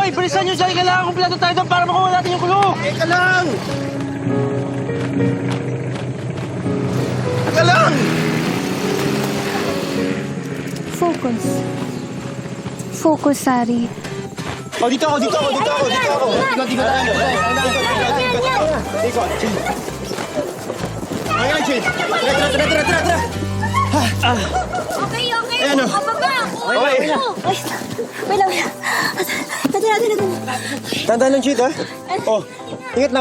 Hoy, bilisan nyo siya. Kailangan kumpleto tayo doon para makuha natin yung kulong. Teka lang! Teka lang! Focus. Focus, Sari. Oh, dito ako! Ikot tayo! Ikot! Ayan, Chin! Tara! Okay. Ayan, oh. Pababa. Okay. Wait lang. Natin. Tandaan lang, Chin, ha? Oh, ingat.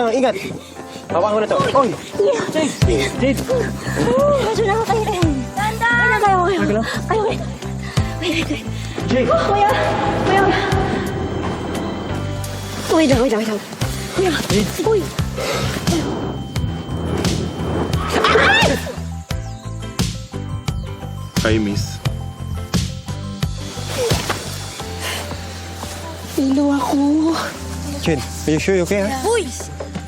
Hawakan mo na to. Oy! Jade. Medyo na kayo. Tandaan. Kayo. Wait. Jade! Kuya. Wait lang. Kuya. Uy. Hi, miss. Pilo ako. Chin, are you sure you okay, ha? Uy!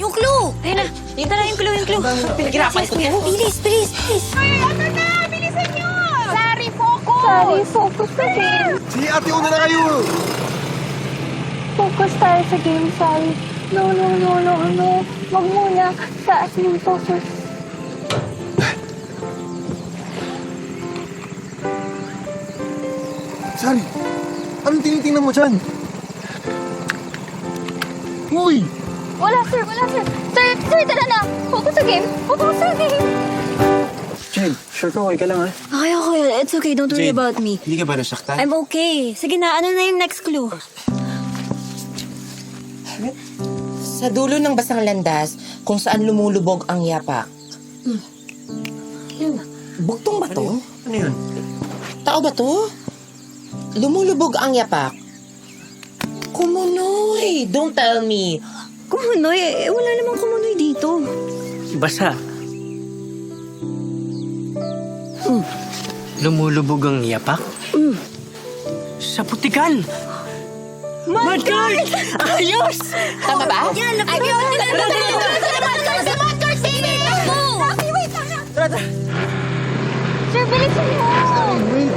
Yung clue! Ayun na. Yung tara yung clue. Pinaghirapan ko to. Bilis. Ay, ano na? Bilisan nyo! Sari, focus! Sari, focus sa game. Sige, ate, una na kayo! Focus tayo sa game, Sari. No. Wag muna. Sa ating focus. Sari, anong tinitingnan mo dyan? Uy! Wala, sir. Sir, tara na. Focus sa game. Jen, sure ka, okay ka lang, ha? Okay. It's okay. Don't worry about me. Hindi ka ba nasaktan? I'm okay. Sige na, ano na yung next clue? Sa dulo ng basang landas, kung saan lumulubog ang yapak. Bugtong ba to? Ano yun? Tao ba to? Lumulubog ang yapak. Kumunoy! Don't tell me. Kumunoy? Wala namang kumunoy dito. Basa. Lumulubog ang yapak? Sa putikan! Mudguard! Ayos! Tama ba? Yan, lapit na. Tara! Sir, bilisan mo. Wait!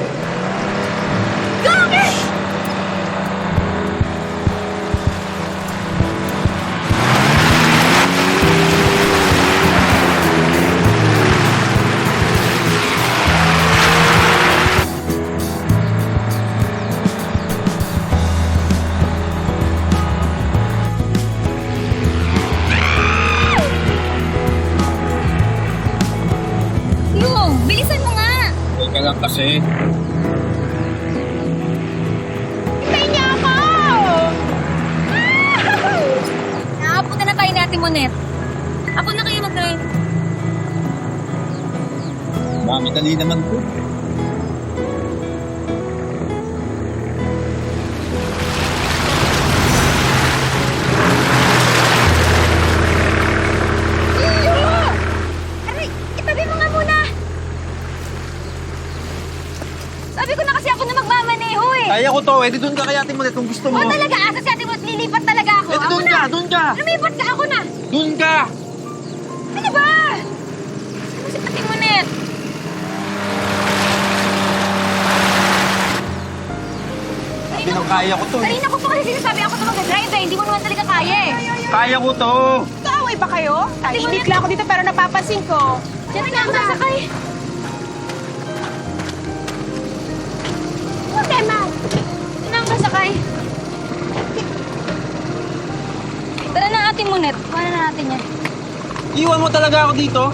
Yung, bilisan mo nga. Huwag ka lang kasi. Hintayin niya ako! Nakapunta na tayo natin, Monet. Ako na kayo mag-drive. Mami, dali naman po. Aray, itabi mo nga muna. Sabi ko na kasi ako na magmamaneho eh. Kaya ko to. Eh, di doon ka kaya Timonet kung gusto mo. O talaga, asa si Ate Mot, lilipat talaga ako. Eh, Ako doon na. ka, doon ka. Lumipat ka, ako na. Doon ka. Ano ba? Ano si Ate Monet? Kaya ko to. Kanina ko pa kasi sinasabi ako na mag-drive eh. Hindi mo naman talaga kaya eh. Kaya ko to. Kaaway ba kayo? Tahimik lang ako dito pero napapansin ko. Diyan na ako sasakay. Problema. Diyan na ako sasakay. Tara na, Ate Monet. Kuha na natin yan. Iwan mo talaga ako dito.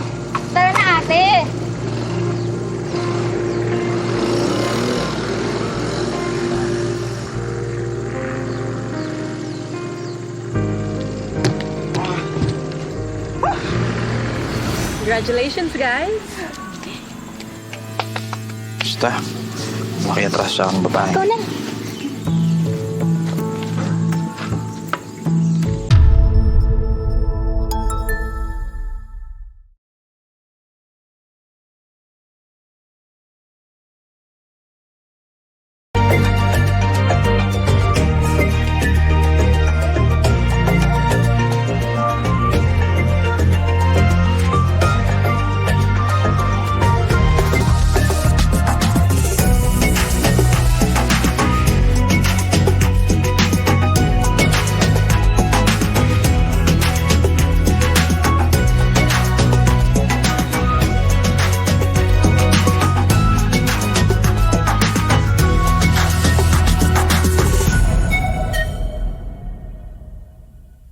Tara na, ate. Congratulations, guys. Basta, makiatras siya ang babae. Ikaw lang.